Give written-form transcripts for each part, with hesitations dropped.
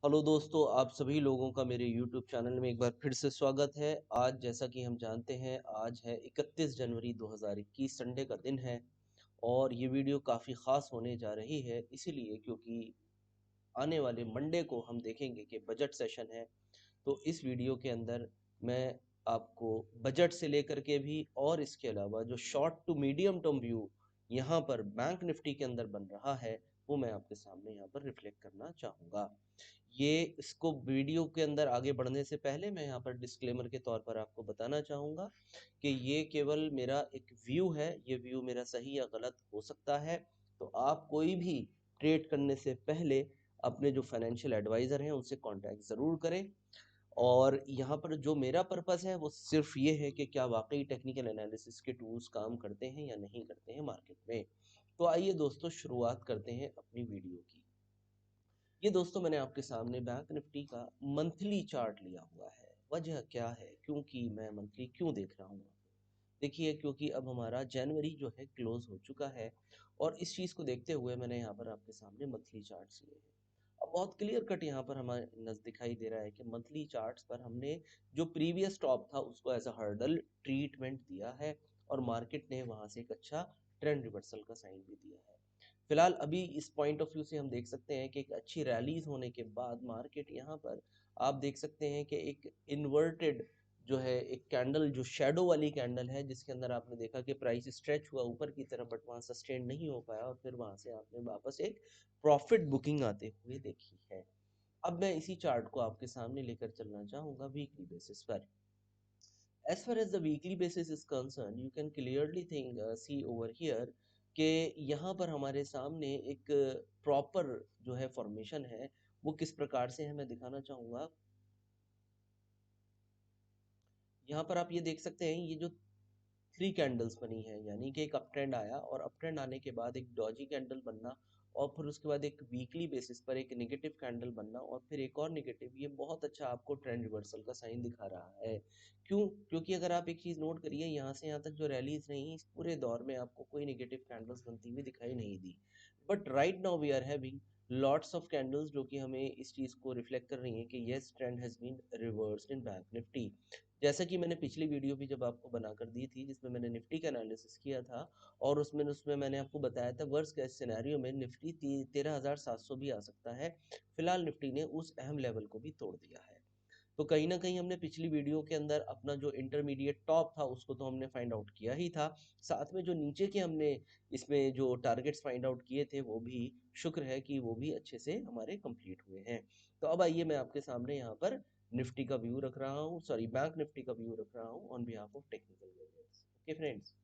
Hello दोस्तों, आप सभी लोगों का मेरे YouTube चैनल में एक बार फिर से स्वागत है। आज जैसा कि हम जानते हैं, आज है 31 जनवरी 2021, संडे का दिन है और ये वीडियो काफ़ी ख़ास होने जा रही है इसीलिए क्योंकि आने वाले मंडे को हम देखेंगे कि बजट सेशन है। तो इस वीडियो के अंदर मैं आपको बजट से लेकर के भी और इसके अलावा जो short to medium term view यहाँ पर बैंक निफ्टी के अंदर बन रहा है, वो मैं आपके सामने यहाँ पर रिफ्लेक्ट करना चाहूँगा। ये इसको वीडियो के अंदर आगे बढ़ने से पहले मैं यहाँ पर डिस्क्लेमर के तौर पर आपको बताना चाहूँगा कि ये केवल मेरा एक व्यू है, ये व्यू मेरा सही या गलत हो सकता है। तो आप कोई भी ट्रेड करने से पहले अपने जो फाइनेंशियल एडवाइज़र हैं उनसे कॉन्टैक्ट ज़रूर करें। और यहाँ पर जो मेरा पर्पस है वो सिर्फ ये है कि क्या वाकई टेक्निकल एनालिसिस के टूल्स काम करते हैं या नहीं करते हैं मार्केट में। तो आइए दोस्तों, शुरुआत करते हैं अपनी वीडियो की। ये दोस्तों, मैंने आपके सामने बैंक निफ्टी का मंथली चार्ट लिया हुआ है। वजह क्या है, क्योंकि मैं मंथली क्यों देख रहा हूँ? देखिए, क्योंकि अब हमारा जनवरी जो है क्लोज हो चुका है और इस चीज़ को देखते हुए मैंने यहाँ पर आपके सामने मंथली चार्ट्स लिए हैं। अब बहुत क्लियर कट यहाँ पर हमारे नज़र दिखाई दे रहा है कि मंथली चार्ट्स पर हमने जो प्रीवियस टॉप था उसको एज अ हर्डल ट्रीटमेंट दिया है और मार्केट ने वहाँ से एक अच्छा ट्रेंड रिवर्सल का साइन भी दिया है। फिलहाल अभी इस पॉइंट ऑफ व्यू से हम देख सकते हैं कि एक अच्छी रैलीज होने के बाद मार्केट यहाँ पर आप देख सकते हैं कि एक इन्वर्टेड जो है एक कैंडल, जो शैडो वाली कैंडल है, जिसके अंदर आपने देखा कि प्राइस स्ट्रेच हुआ ऊपर की तरफ बट वहां सस्टेन नहीं हो पाया और फिर वहां से आपने वापस एक प्रॉफिट बुकिंग आते हुए देखी है। अब मैं इसी चार्ट को आपके सामने लेकर चलना चाहूंगा वीकली बेसिस पर। As far as the weekly basis is concerned, you can clearly think see over here कि यहाँ पर हमारे सामने एक प्रॉपर जो है फॉर्मेशन है, वो किस प्रकार से है मैं दिखाना चाहूंगा। यहाँ पर आप ये देख सकते हैं, ये जो थ्री कैंडल्स बनी है, यानी कि एक अप ट्रेंड आया और अप ट्रेंड आने के बाद एक डॉजी कैंडल बनना और फिर उसके बाद एक वीकली बेसिस पर एक नेगेटिव कैंडल बनना और फिर एक और नेगेटिव। ये बहुत अच्छा आपको ट्रेंड रिवर्सल का साइन दिखा रहा है। क्यों? क्योंकि अगर आप एक चीज नोट करिए, यहाँ से यहाँ तक जो रैलीज रही इस पूरे दौर में आपको कोई नेगेटिव कैंडल्स बनती हुई दिखाई नहीं दी। But right now we are having lots of candles जो कि हमें इस चीज को रिफ्लेक्ट कर रही है कि yes, trend has been reversed in bank Nifty. जैसा कि मैंने पिछली वीडियो भी जब आपको बनाकर दी थी, जिसमें मैंने निफ्टी का एनालिसिस किया था और उसमें उसमें मैंने आपको बताया था वर्स्ट केस सिनेरियो में निफ्टी 13,700 भी आ सकता है। फिलहाल निफ्टी ने उस अहम लेवल को भी तोड़ दिया है। तो कहीं ना कहीं हमने पिछली वीडियो के अंदर अपना जो इंटरमीडिएट टॉप था उसको तो हमने फाइंड आउट किया ही था, साथ में जो नीचे के हमने इसमें जो टारगेट्स फाइंड आउट किए थे वो भी शुक्र है कि वो भी अच्छे से हमारे कंप्लीट हुए हैं। तो अब आइए मैं आपके सामने यहाँ पर निफ्टी का व्यू रख रहा हूँ, सॉरी बैंक निफ्टी का व्यू रख रहा हूँ on behalf of technical variants. Okay friends,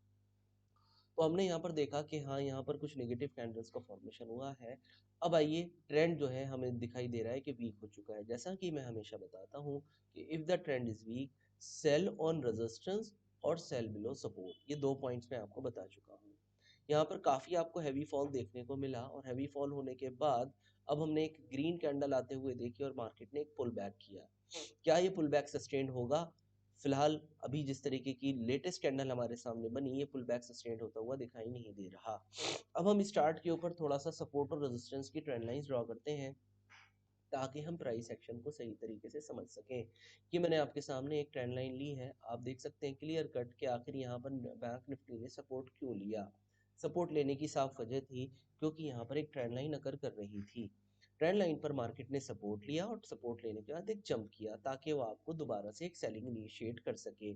तो हमने यहाँ पर देखा कि हाँ, यहाँ पर कुछ नेगेटिव कैंडल्स का फॉर्मेशन हुआ है। अब आइए, ट्रेंड जो है हमें दिखाई दे रहा है कि वीक हो चुका है। जैसा कि मैं हमेशा बताता हूँ कि if the trend is weak, sell on resistance और सेल बिलो सपोर्ट, ये दो पॉइंट्स मैं आपको बता चुका हूँ। यहाँ पर काफी आपको हैवी फॉल देखने को मिला और हैवी फॉल होने के बाद अब हमने एक ग्रीन कैंडल आते हुए देखी और मार्केट ने एक पुल बैक किया। क्या ये पुल बैक सस्टेन होगा? फिलहाल अभी जिस तरीके की लेटेस्ट कैंडल हमारे सामने बनी, ये पुल बैक सस्टेन होता हुआ दिखाई नहीं दे रहा। अब हम स्टार्ट के ऊपर थोड़ा सा सपोर्ट और रेजिस्टेंस की ट्रेंड लाइंस ड्रॉ करते हैं ताकि हम प्राइस एक्शन को सही तरीके से समझ सकें। कि मैंने आपके सामने एक ट्रेंड लाइन ली है, आप देख सकते हैं क्लियर कट के आखिर यहाँ पर बैंक निफ्टी ने सपोर्ट क्यों लिया। सपोर्ट लेने की साफ वजह थी क्योंकि यहाँ पर एक ट्रेंड लाइन अकर कर रही थी। ट्रेंड लाइन पर मार्केट ने सपोर्ट लिया और सपोर्ट लेने के बाद एक जंप किया ताकि वो आपको दोबारा से एक सेलिंग इनिशिएट कर सके।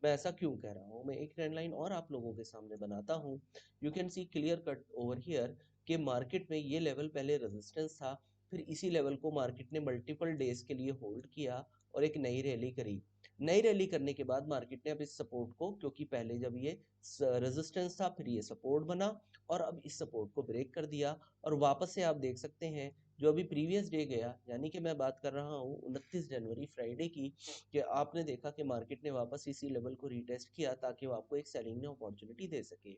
मैं ऐसा क्यों कह रहा हूँ, मैं एक ट्रेंड लाइन और आप लोगों के सामने बनाता हूँ। You can see clear cut over here कि मार्केट में ये लेवल पहले रेजिस्टेंस था, फिर इसी लेवल को मार्केट ने मल्टीपल डेज के लिए होल्ड किया और एक नई रैली करी। नई रैली करने के बाद मार्केट ने अब इस सपोर्ट को, क्योंकि पहले जब ये रेजिस्टेंस था फिर ये सपोर्ट बना और अब इस सपोर्ट को ब्रेक कर दिया और वापस से आप देख सकते हैं जो अभी प्रीवियस डे गया, यानी कि मैं बात कर रहा हूँ 29 जनवरी फ्राइडे की, कि आपने देखा कि मार्केट ने वापस इसी लेवल को रीटेस्ट किया ताकि वो आपको एक सेलिंग में अपॉर्चुनिटी दे सके।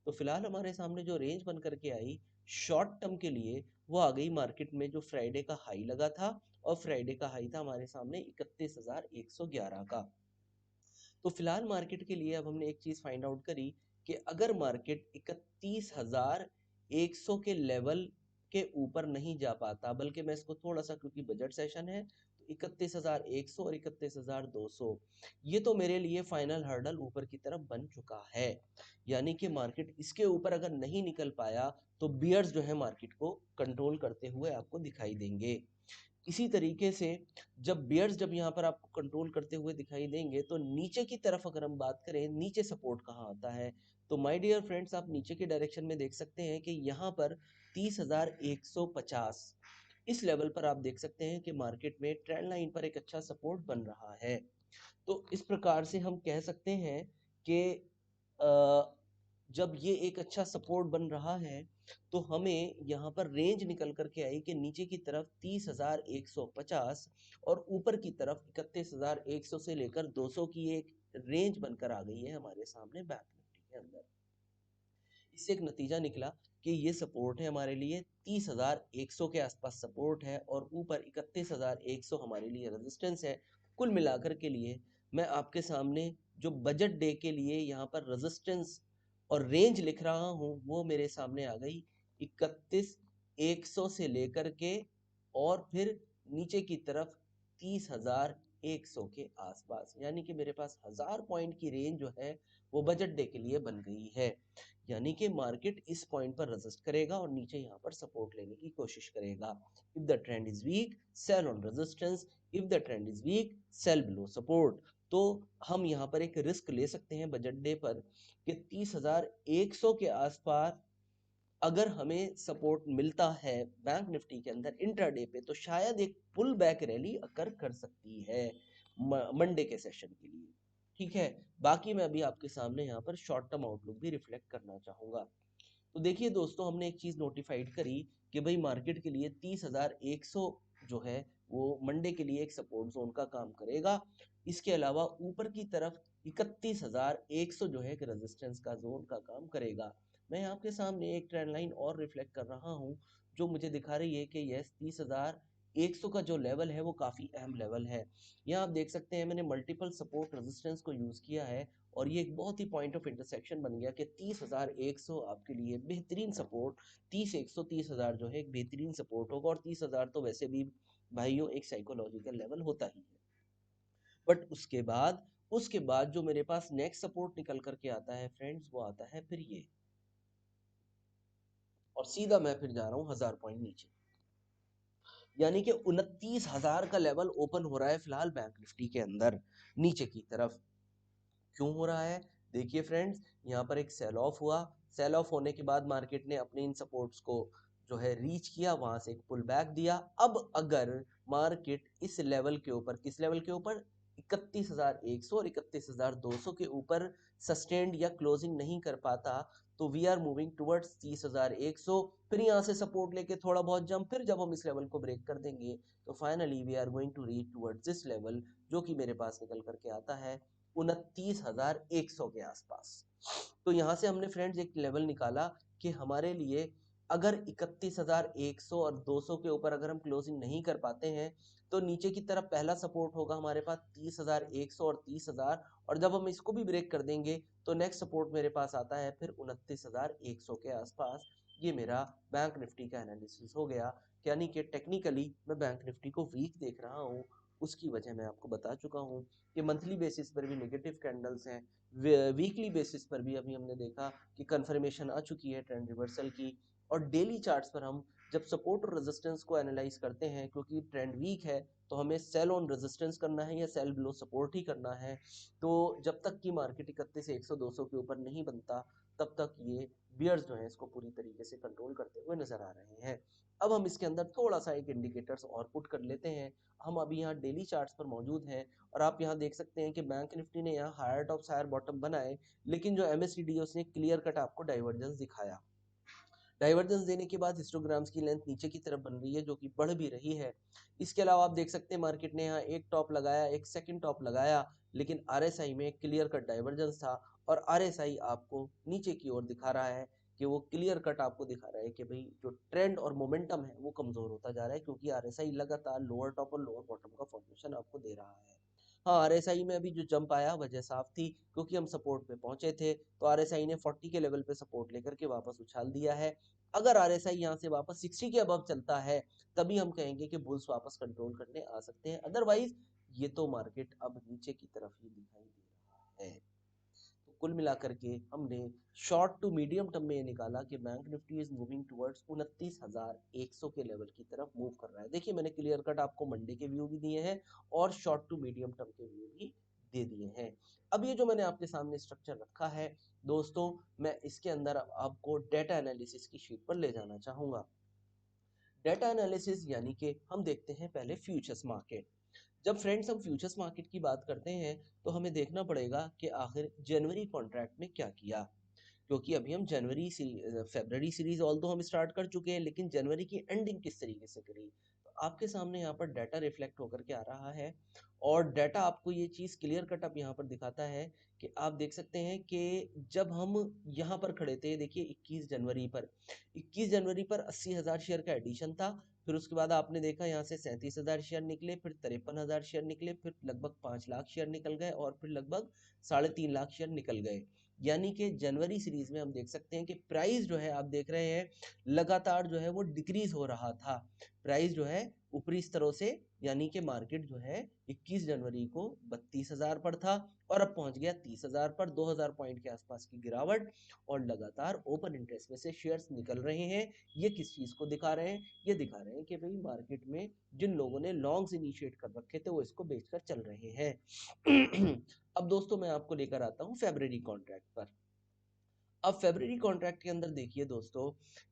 तो फिलहाल हमारे सामने जो रेंज बन करके आई शॉर्ट टर्म के लिए, वो आ गई मार्केट में जो फ्राइडे का हाई लगा था और फ्राइडे का हाई था हमारे सामने 31,111 का। तो फिलहाल मार्केट के लिए अब हमने एक चीज फाइंड आउट करी कि अगर मार्केट 31,100 के लेवल के ऊपर नहीं जा पाता, बल्कि मैं इसको थोड़ा सा, क्योंकि बजट सेशन है, तो 31,100 और 31,200 ये तो मेरे लिए फाइनल हर्डल ऊपर की तरफ बन चुका है। यानी कि मार्केट इसके ऊपर अगर नहीं निकल पाया तो बियर्स जो है मार्केट को कंट्रोल करते हुए आपको दिखाई देंगे। इसी तरीके से जब बियर्स जब यहाँ पर आपको कंट्रोल करते हुए दिखाई देंगे, तो नीचे की तरफ अगर हम बात करें, नीचे सपोर्ट कहाँ आता है, तो माय डियर फ्रेंड्स आप नीचे के डायरेक्शन में देख सकते हैं कि यहाँ पर 30,150 इस लेवल पर आप देख सकते हैं कि मार्केट में ट्रेंड लाइन पर एक अच्छा सपोर्ट बन रहा है। तो इस प्रकार से हम कह सकते हैं कि जब ये एक अच्छा सपोर्ट बन रहा है, तो हमें यहाँ पर रेंज निकल करके आई कि नीचे की तरफ 30,150 और ऊपर की तरफ 31,100 से लेकर 200 की एक रेंज बनकर आ गई है हमारे सामने बैंक निफ्टी के अंदर। इससे एक नतीजा निकला कि ये सपोर्ट है हमारे लिए, 30,100 के आसपास सपोर्ट है और ऊपर 31,100 हमारे लिए रेजिस्टेंस है। कुल मिलाकर के लिए मैं आपके सामने जो बजट डे के लिए यहाँ पर रेजिस्टेंस और रेंज लिख रहा हूँ, वो मेरे सामने आ गई 31,100 से लेकर के और फिर नीचे की तरफ 30,100 के आसपास। यानी कि मेरे पास 1000 पॉइंट की रेंज जो है वो बजट डे के लिए बन गई है। यानी कि मार्केट इस पॉइंट पर रेजिस्ट करेगा और नीचे यहाँ पर सपोर्ट लेने की कोशिश करेगा। If the trend is weak, sell on resistance, if the trend is weak, sell below support. तो हम यहाँ पर एक रिस्क ले सकते हैं बजट डे पर कि 30,100 के आसपास अगर हमें सपोर्ट मिलता है बैंक निफ्टी के अंदर इंट्राडे पे, तो शायद एक पुल बैक रैली अकर कर सकती है मंडे के सेशन के लिए। ठीक है, बाकी मैं अभी आपके सामने यहाँ पर शॉर्ट टर्म आउटलुक भी रिफ्लेक्ट करना चाहूंगा। तो देखिए दोस्तों, हमने एक चीज नोटिफाइड करी कि भाई मार्केट के लिए 30,100 जो है वो मंडे के लिए एक सपोर्ट जोन का काम करेगा। इसके अलावा ऊपर की तरफ 31,100 जो है एक रेजिस्टेंस का जोन का काम करेगा। मैं आपके सामने एक ट्रेंड लाइन और रिफ्लेक्ट कर रहा हूं जो मुझे दिखा रही है कि यस 30,100 का जो लेवल है वो काफी अहम लेवल है। यहाँ आप देख सकते हैं मैंने मल्टीपल सपोर्ट रेजिस्टेंस को यूज किया है और ये एक बहुत ही पॉइंट ऑफ इंटरसेक्शन बन गया कि 30,100 आपके लिए बेहतरीन सपोर्ट, 30,100 30,000 जो है एक बेहतरीन सपोर्ट होगा। और 30,000 तो वैसे भी भाइयों एक साइकोलॉजिकल लेवल होता ही है। बट उसके बाद जो मेरे पास नेक्स्ट सपोर्ट निकल करके आता है फ्रेंड्स, वो आता है फिर ये, और सीधा मैं फिर जा रहा हूँ 1000 पॉइंट नीचे। यानी कि 29,000 का लेवल ओपन हो रहा है फिलहाल बैंक निफ्टी के अंदर नीचे की तरफ। क्यों हो रहा है? देखिए फ्रेंड्स, यहाँ पर एक सेल ऑफ हुआ, सेल ऑफ होने के बाद मार्केट ने अपने इन सपोर्ट्स को जो है रीच किया, वहां से एक पुल बैक दिया। अब अगर मार्केट इस लेवल के ऊपर, किस लेवल के ऊपर, 31,100 और 31,200 के ऊपर सस्टेन्ड या क्लोजिंग नहीं कर पाता, तो वी आर मूविंग टुवर्ड्स 30,100। फिर यहाँ से सपोर्ट लेके थोड़ा बहुत जंप, फिर जब हम इस लेवल को ब्रेक कर देंगे तो finally we are going to reach towards this level, जो कि मेरे पास निकल करके आता है 29,100 के आसपास। तो यहाँ से हमने फ्रेंड्स एक लेवल निकाला कि हमारे लिए अगर 31,100 और 200 के ऊपर अगर हम क्लोजिंग नहीं कर पाते हैं, तो नीचे की तरफ पहला सपोर्ट होगा हमारे पास 30,100 और 30,000, और जब हम इसको भी ब्रेक कर देंगे तो नेक्स्ट सपोर्ट मेरे पास आता है फिर 29,100 के आसपास। ये मेरा बैंक निफ्टी का एनालिसिस हो गया। यानी कि टेक्निकली मैं बैंक निफ्टी को वीक देख रहा हूँ। उसकी वजह मैं आपको बता चुका हूँ कि मंथली बेसिस पर भी नेगेटिव कैंडल्स हैं, वीकली बेसिस पर भी अभी हमने देखा कि कंफर्मेशन आ चुकी है ट्रेंड रिवर्सल की। और डेली चार्ट्स पर हम जब सपोर्ट और रेजिस्टेंस को एनालाइज करते हैं, क्योंकि ट्रेंड वीक है, तो हमें सेल ऑन रेजिस्टेंस करना है या सेल बिलो सपोर्ट ही करना है। तो जब तक कि मार्केट 31 से 100 200 के ऊपर नहीं बनता, तब तक ये बियर्स जो है इसको पूरी तरीके से कंट्रोल करते हुए नजर आ रहे हैं। अब हम इसके अंदर थोड़ा सा एक इंडिकेटर्स और पुट कर लेते हैं। हम अभी यहाँ डेली चार्ट्स पर मौजूद हैं और आप यहाँ देख सकते हैं कि बैंक निफ्टी ने यहाँ हायर टॉप हायर बॉटम बनाए, लेकिन जो MACD है उसने क्लियर कट आपको डाइवर्जेंस दिखाया। डाइवर्जेंस देने के बाद हिस्टोग्राम्स की लेंथ नीचे की तरफ बन रही है, जो कि बढ़ भी रही है। इसके अलावा आप देख सकते हैं मार्केट ने यहाँ एक टॉप लगाया, एक सेकंड टॉप लगाया, लेकिन RSI में क्लियर कट डाइवर्जेंस था और RSI आपको नीचे की ओर दिखा रहा है कि वो क्लियर कट आपको दिखा रहा है कि भाई जो ट्रेंड और मोमेंटम है वो कमजोर होता जा रहा है, क्योंकि RSI लगातार लोअर टॉप और लोअर बॉटम का फॉर्मेशन आपको दे रहा है। हाँ, RSI में अभी जो जंप आया वजह साफ थी, क्योंकि हम सपोर्ट पे पहुंचे थे, तो RSI ने 40 के लेवल पे सपोर्ट लेकर के वापस उछाल दिया है। अगर आरएसआई यहाँ से वापस 60 के अबव चलता है तभी हम कहेंगे कि बुल्स वापस कंट्रोल करने आ सकते हैं, अदरवाइज ये तो मार्केट अब नीचे की तरफ ही दिखाई दे रहा है। तो कुल मिलाकर के हमने शॉर्ट टू मीडियम टर्म में ये निकाला कि bank Nifty is moving towards 29,100 के लेवल की तरफ मूव कर रहा है। देखिए मैंने क्लियर कट आपको मंडे के व्यू भी दिए हैं और शॉर्ट टू मीडियम टर्म के व्यू भी दे दिए हैं। अब ये जो मैंने आपके सामने स्ट्रक्चर रखा है दोस्तों, मैं इसके अंदर आपको डेटा एनालिसिस की शीट पर ले जाना चाहूंगा। डेटा एनालिसिस यानी कि हम देखते हैं पहले फ्यूचर्स मार्केट। जब फ्रेंड्स हम फ्यूचर्स मार्केट की बात करते हैं तो हमें देखना पड़ेगा कि आखिर जनवरी कॉन्ट्रैक्ट में क्या किया, क्योंकि अभी हम फरवरी सीरीज ऑल तो हम स्टार्ट कर चुके हैं, लेकिन जनवरी की एंडिंग किस तरीके से करी। तो आपके सामने यहाँ पर डाटा रिफ्लेक्ट होकर के आ रहा है और डाटा आपको ये चीज क्लियर कट अप यहाँ पर दिखाता है कि आप देख सकते हैं कि जब हम यहाँ पर खड़े थे, देखिए 21 जनवरी पर 80,000 शेयर का एडिशन था। फिर उसके बाद आपने देखा यहाँ से 37,000 शेयर निकले, फिर 53,000 शेयर निकले, फिर लगभग 5 लाख शेयर निकल गए और फिर लगभग 3.5 लाख शेयर निकल गए। यानी कि जनवरी सीरीज में हम देख सकते हैं कि प्राइस जो है आप देख रहे हैं लगातार जो है वो डिक्रीज हो रहा था। प्राइस जो है ऊपरी स्तरों से, यानी कि मार्केट जो है 21 जनवरी को 32,000 पर था और अब पहुंच गया 30,000 पर, 2,000 पॉइंट के आसपास की गिरावट और लगातार ओपन इंटरेस्ट में से शेयर्स निकल रहे हैं। ये किस चीज को दिखा रहे हैं? ये दिखा रहे हैं कि भाई मार्केट में जिन लोगों ने लॉन्ग्स इनिशिएट कर रखे थे वो इसको बेचकर चल रहे हैं। अब दोस्तों मैं आपको लेकर आता हूं फरवरी कॉन्ट्रैक्ट पर। अब फरवरी कॉन्ट्रैक्ट के अंदर देखिए दोस्तों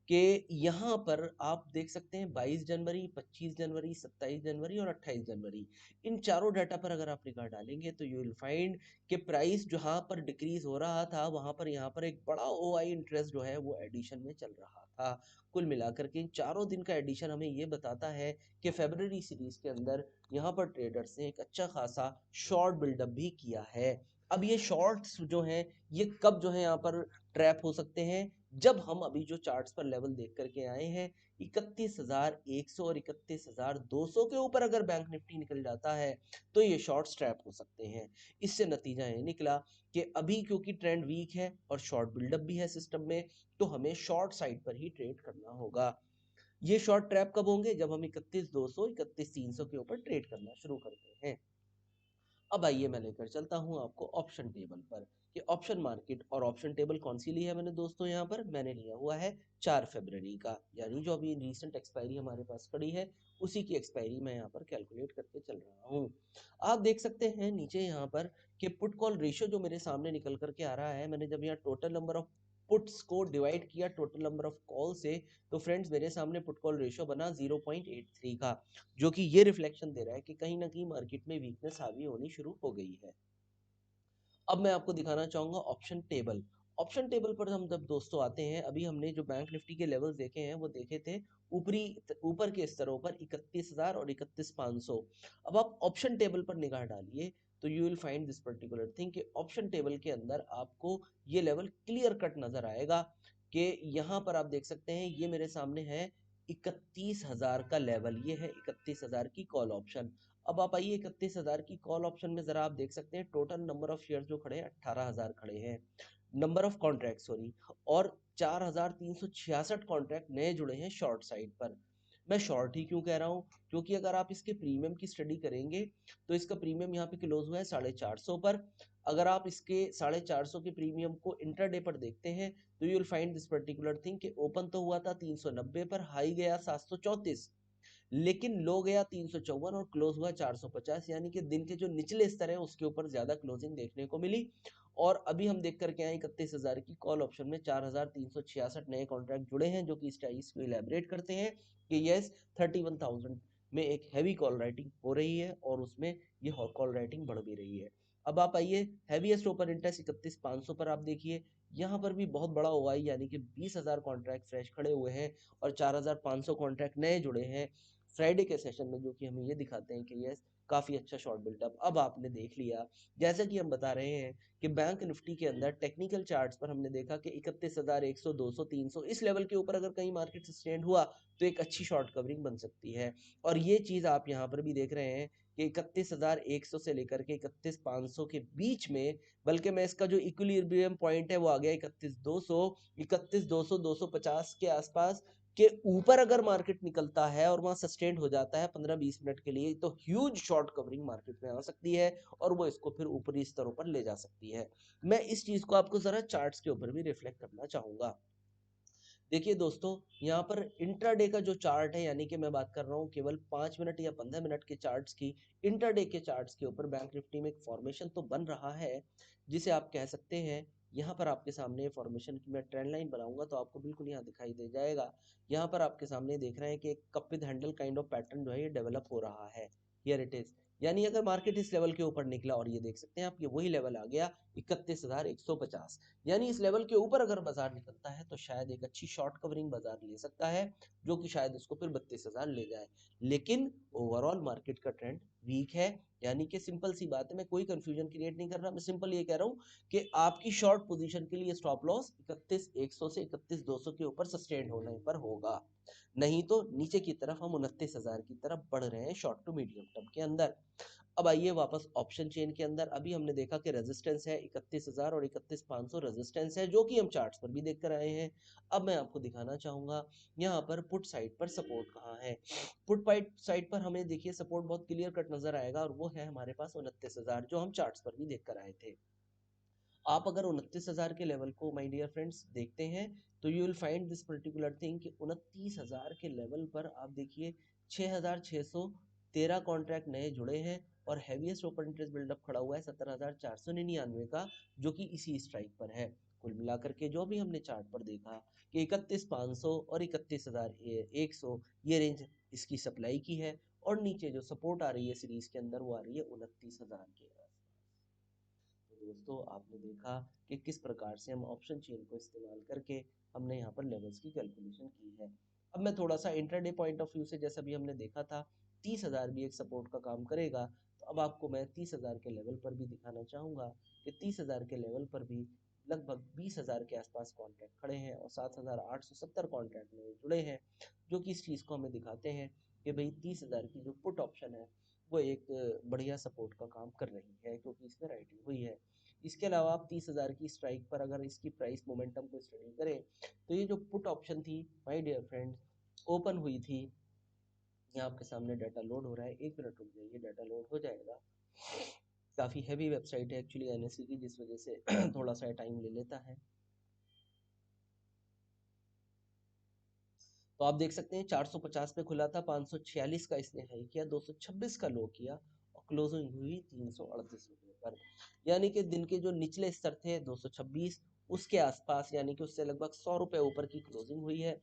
कि यहाँ पर आप देख सकते हैं 22 जनवरी, 25 जनवरी, 27 जनवरी और 28 जनवरी, इन चारों डाटा पर अगर आप निगाह डालेंगे तो यू विल फाइंड कि प्राइस जहाँ पर डिक्रीज हो रहा था वहां पर यहाँ पर एक बड़ा ओआई इंटरेस्ट जो है वो एडिशन में चल रहा था। कुल मिलाकर के इन चारों दिन का एडिशन हमें ये बताता है कि फरवरी सीरीज के अंदर यहाँ पर ट्रेडर्स ने एक अच्छा खासा शॉर्ट बिल्डअप भी किया है। अब ये शॉर्ट्स जो हैं ये कब जो है यहाँ पर ट्रैप हो सकते हैं? जब हम अभी जो चार्ट्स पर लेवल देख करके आए हैं 31,100 और 31,200 के ऊपर अगर बैंक निफ्टी निकल जाता है तो ये शॉर्ट्स ट्रैप हो सकते हैं। इससे नतीजा ये निकला कि अभी क्योंकि ट्रेंड वीक है और शॉर्ट बिल्डअप भी है सिस्टम में, तो हमें शॉर्ट साइड पर ही ट्रेड करना होगा। ये शॉर्ट ट्रैप कब होंगे? जब हम 31,200 31,300 के ऊपर ट्रेड करना शुरू करते हैं। अब आइए मैं लेकर चलता हूं आपको ऑप्शन टेबल पर कि ऑप्शन मार्केट और ऑप्शन टेबल कौन सी ली है मैंने दोस्तों। यहाँ पर मैंने लिया हुआ है 4 फरवरी का, यानी जो अभी रीसेंट एक्सपायरी हमारे पास खड़ी है उसी की एक्सपायरी मैं यहाँ पर कैलकुलेट करके चल रहा हूँ। आप देख सकते हैं नीचे यहाँ पर कि पुट कॉल रेशियो जो मेरे सामने निकल करके आ रहा है, मैंने जब यहाँ टोटल नंबर ऑफ पुट्स को डिवाइड किया टोटल नंबर ऑफ कॉल से, तो फ्रेंड्स मेरे सामने पुट कॉल रेशियो बना 0.83 का, जो कि ये रिफ्लेक्शन दे रहा है कि कहीं ना कहीं मार्केट में वीकनेस हावी होनी शुरू हो गई है। अब मैं आपको दिखाना चाहूंगा ऑप्शन टेबल। ऑप्शन टेबल पर हम जब दोस्तों आते हैं, अभी हमने जो बैंक निफ्टी के लेवल्स देखे हैं वो देखे थे ऊपरी ऊपर के स्तरों पर 31,000 और 31,500। अब आप ऑप्शन टेबल पर निगाह डालिए तो you will find this particular thing कि ऑप्शन टेबल के अंदर आपको ये लेवल क्लियर कट नजर आएगा कि यहाँ पर आप देख सकते हैं ये मेरे सामने है 31,000 का लेवल, ये है 31,000 की कॉल ऑप्शन। अब आप आइए 31,000 की कॉल ऑप्शन में जरा आप देख सकते हैं टोटल नंबर ऑफ शेयर जो खड़े हैं 18,000 खड़े हैं, नंबर ऑफ कॉन्ट्रैक्ट सॉरी, और 4,366 कॉन्ट्रैक्ट नए जुड़े हैं शॉर्ट साइड पर। मैं शॉर्ट ही क्यों कह रहा हूँ? क्योंकि अगर आप इसके प्रीमियम की स्टडी करेंगे तो इसका प्रीमियम यहाँ पे क्लोज हुआ है 450 पर। अगर आप इसके 450 के प्रीमियम को इंट्राडे पर देखते हैं तो you will find this particular thing कि ओपन तो हुआ था 390 पर, हाई गया 734, लेकिन लो गया 354 और क्लोज हुआ 450, यानी कि दिन के जो निचले स्तर है उसके ऊपर ज्यादा क्लोजिंग देखने को मिली। और अभी हम देख करके आए 31,000 की कॉल ऑप्शन में 4,366 नए कॉन्ट्रैक्ट जुड़े हैं, जो कि इस टाइस को इलेबरेट करते हैं कि यस 31,000 में एक हैवी कॉल राइटिंग हो रही है और उसमें ये कॉल राइटिंग बढ़ भी रही है। अब आप आइए हैवीएस्ट ओपन इंटरेस्ट 31,500 पर आप देखिए, यहाँ पर भी बहुत बड़ा ओआई यानी कि 20,000 कॉन्ट्रैक्ट फ्रेश खड़े हुए हैं और 4,500 कॉन्ट्रैक्ट नए जुड़े हैं। फ्राइडे के सेशन में, जो कि हमें ये दिखाते हैं कि यस काफी अच्छा शॉर्ट बिल्डअप अब आपने देख लिया। जैसा कि हम बता रहे हैं कि बैंक निफ्टी के अंदर टेक्निकल चार्ट्स पर हमने देखा कि 31,100, 200, 300 इस लेवल के ऊपर अगर कहीं मार्केट सस्टेन हुआ तो एक अच्छी शॉर्ट कवरिंग बन सकती है। और ये चीज आप यहाँ पर भी देख रहे हैं कि 31,100 से लेकर के 31,500 के बीच में, बल्कि मैं इसका जो इक्विलिब्रियम पॉइंट है वो आ गया 31,200, 31,200, 250 के आसपास के ऊपर अगर मार्केट निकलता है और वहां सस्टेन्ड हो जाता है 15-20 मिनट के लिए, तो ह्यूज शॉर्ट कवरिंग मार्केट में आ सकती है और वो इसको फिर ऊपरी स्तरों पर ले जा सकती है। मैं इस चीज को आपको जरा चार्ट्स के ऊपर भी रिफ्लेक्ट करना चाहूंगा। देखिए दोस्तों, यहाँ पर इंट्राडे का जो चार्ट है, यानी कि मैं बात कर रहा हूँ केवल 5 मिनट या 15 मिनट के चार्ट्स की, इंट्राडे के चार्ट्स के ऊपर बैंक निफ्टी में एक फॉर्मेशन तो बन रहा है, जिसे आप कह सकते हैं, यहाँ पर आपके सामने फॉर्मेशन की मैं ट्रेंड लाइन बनाऊंगा तो आपको बिल्कुल यहाँ दिखाई दे जाएगा। यहाँ पर आपके सामने देख रहे हैं कि एक cup with handle kind of pattern जो है ये डेवलप हो रहा है। हियर इट इज, यानी अगर मार्केट इस लेवल के ऊपर निकला, और ये देख सकते हैं आप, ये वही लेवल आ गया 31,150, यानी इस लेवल के ऊपर अगर बाजार निकलता है तो शायद एक अच्छी शॉर्ट कवरिंग बाजार ले सकता है, जो कि शायद इसको फिर 32,000 ले जाए। लेकिन ओवरऑल मार्केट का ट्रेंड वीक है, यानी कि सिंपल सी बात है, मैं कोई कंफ्यूजन क्रिएट नहीं कर रहा, मैं सिंपल ये कह रहा हूं कि आपकी शॉर्ट पोजीशन के लिए स्टॉप लॉस 31,100 से 31,200 के ऊपर सस्टेन होने पर होगा, नहीं तो नीचे की तरफ हम 29,000 की तरफ बढ़ रहे हैं शॉर्ट टू मीडियम टर्म के अंदर। अब आइए वापस ऑप्शन चेन के अंदर, अभी हमने देखा कि रेजिस्टेंस है 31,000 और 31,500 रेजिस्टेंस है, जो कि हम चार्ट्स पर भी देख कर आए हैं। अब मैं आपको दिखाना चाहूंगा यहाँ पर पुट साइड पर सपोर्ट कहाँ है। पुट साइड पर हमें देखिए सपोर्ट बहुत क्लियर कट नजर आएगा, और वो है हमारे पास 29,000, जो हम चार्ट्स पर भी देख कर आए थे। आप अगर 29,000 के लेवल को माय डियर फ्रेंड्स देखते हैं, तो you will find this particular thing कि 29,000 के लेवल पर आप देखिए 6,613 कॉन्ट्रैक्ट नए जुड़े हैं, और हैवीएस्ट ओपन इंटरेस्ट बिल्डअप खड़ा हुआ है 17,499 का, जो कि इसी स्ट्राइक पर है। कुल मिलाकर के जो भी हमने चार्ट पर देखा कि 31,500 और 31,100 ये रेंज इसकी सप्लाई की है, और नीचे जो सपोर्ट आ रही है सीरीज के अंदर वो आ रही है 29,000 के। तो दोस्तों, आपने देखा कि किस प्रकार से हम ऑप्शन चेन को इस्तेमाल करके हमने यहाँ पर लेवल्स की कैलकुलेशन की है। अब मैं थोड़ा सा इंट्राडे पॉइंट ऑफ व्यू से, जैसा भी हमने देखा था 30,000 भी एक सपोर्ट का काम करेगा, तो अब आपको मैं 30,000 के लेवल पर भी दिखाना चाहूंगा कि 30,000 के लेवल पर भी लगभग 20,000 के आसपास कॉन्ट्रैक्ट खड़े हैं, और 7,870 कॉन्ट्रैक्ट में जुड़े हैं, जो कि इस चीज़ को हमें दिखाते हैं कि भाई 30,000 की जो पुट ऑप्शन है वो एक बढ़िया सपोर्ट का काम कर रही है, क्योंकि इसमें राइटिंग हुई है। इसके अलावा आप 30,000 की स्ट्राइक पर अगर इसकी प्राइस मोमेंटम को स्टडी करें, तो ये जो पुट ऑप्शन थी माय डियर फ्रेंड्स ओपन हुई थी, यहाँ आपके सामने डाटा लोड हो रहा है, 1 मिनट रुक जाइए, डाटा लोड हो जाएगा। काफ़ी हैवी वेबसाइट है एक्चुअली एनएससी की, जिस वजह से थोड़ा सा टाइम ले लेता है। तो आप देख सकते हैं 450 पे खुला था, 546 का इसने हाई किया, 226 का लो किया, और क्लोजिंग हुई 338 रुपये पर, यानी कि दिन के जो निचले स्तर थे 226 उसके आसपास, यानी कि उससे लगभग 100 रुपये ऊपर की क्लोजिंग हुई है,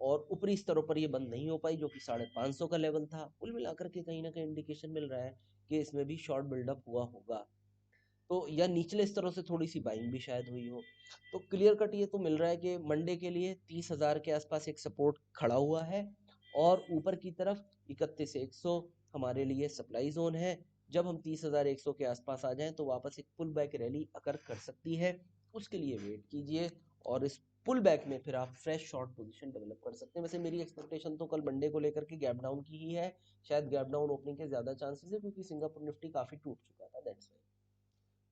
और ऊपरी स्तरों पर ये बंद नहीं हो पाई, जो कि 550 का लेवल था। कुल मिलाकर के कहीं ना कहीं इंडिकेशन मिल रहा है कि इसमें भी शॉर्ट बिल्डअप हुआ होगा, तो या निचले स्तरों से थोड़ी सी बाइंग भी शायद हुई हो। तो क्लियर कट ये तो मिल रहा है कि मंडे के लिए 30,000 के आसपास एक सपोर्ट खड़ा हुआ है, और ऊपर की तरफ 31,100 हमारे लिए सप्लाई जोन है। जब हम 30,100 के आसपास आ जाएं तो वापस एक पुल बैक रैली अकर कर सकती है, उसके लिए वेट कीजिए, और इस पुल बैक में फिर आप फ्रेश शॉर्ट पोजीशन डेवलप कर सकते हैं। वैसे मेरी एक्सपेक्टेशन तो कल मंडे को लेकर के गैप डाउन की ही है, शायद गैप डाउन ओपनिंग के ज्यादा चांसेस है, क्योंकि सिंगापुर निफ्टी काफी टूट चुका था, दैट्स व्हाई।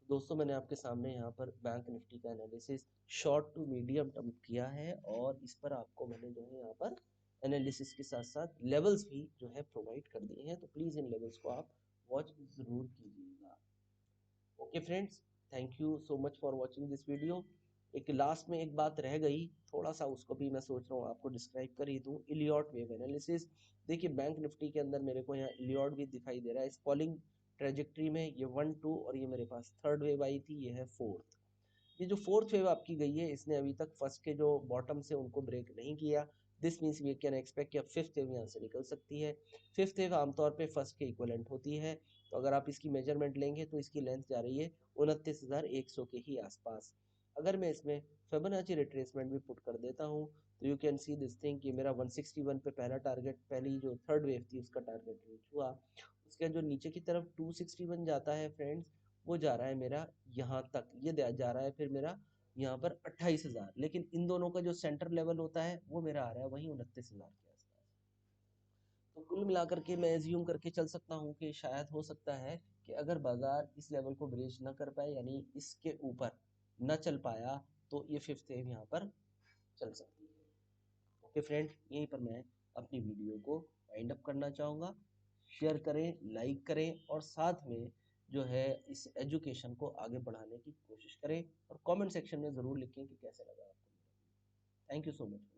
दोस्तों, मैंने आपके सामने यहाँ पर बैंक निफ्टी का analysis short to medium term किया है, और इस पर आपको मैंने जो है यहाँ पर एनालिसिस के साथ साथ लेवल्स भी जो है प्रोवाइड कर दिए हैं, तो प्लीज़ इन लेवल्स को आप वॉच ज़रूर कीजिएगा। Okay friends, thank you so much for watching this video. एक लास्ट में एक बात रह गई, थोड़ा सा उसको भी मैं सोच रहा हूँ आपको डिस्क्राइब कर ही दूँ, इलियॉट वेव एनालिसिस। देखिए बैंक निफ्टी के अंदर मेरे को यहाँ इलियॉट भी दिखाई दे रहा है, फॉलिंग ट्रेजेक्ट्री में, ये 1 2, और ये मेरे पास थर्ड वेव आई थी, ये है फोर्थ। ये जो फोर्थ वेव आपकी गई है, इसने अभी तक फर्स्ट के जो बॉटम से उनको ब्रेक नहीं किया, this means we can expect कि अब फिफ्थ वेव यहाँ से निकल सकती है। फिफ्थ वेव आमतौर पे फर्स्ट के इक्वलेंट होती है, तो अगर आप इसकी मेजरमेंट लेंगे तो इसकी लेंथ जा रही है 29,100 के ही आसपास। अगर मैं इसमें फिबोनाची रिट्रेसमेंट भी पुट कर देता हूँ, तो you can see this thing कि मेरा 161 पे पहला टारगेट, पहली जो थर्ड वेव थी उसका टारगेट रीच हुआ। उसके जो नीचे की तरफ 261 जाता है फ्रेंड्स, वो जा रहा है मेरा यहाँ तक, ये जा रहा है फिर मेरा यहाँ पर 28,000, लेकिन इन दोनों का जो सेंटर लेवल होता है वो मेरा आ रहा है वही 29,000 के आसपास। तो कुल मिलाकर के मैं एज्यूम करके चल सकता हूँ कि शायद हो सकता है कि अगर बाजार इस लेवल को ब्रेच ना कर पाए, यानी इसके ऊपर न चल पाया, तो ये फिफ्थ वेव यहाँ पर चल सकती है। ओके फ्रेंड, यहीं पर मैं अपनी वीडियो को वाइंड अप करना चाहूँगा। शेयर करें, लाइक करें और साथ में जो है इस एजुकेशन को आगे बढ़ाने की कोशिश करें, और कमेंट सेक्शन में ज़रूर लिखें कि कैसे लगा आपको। Thank you so much.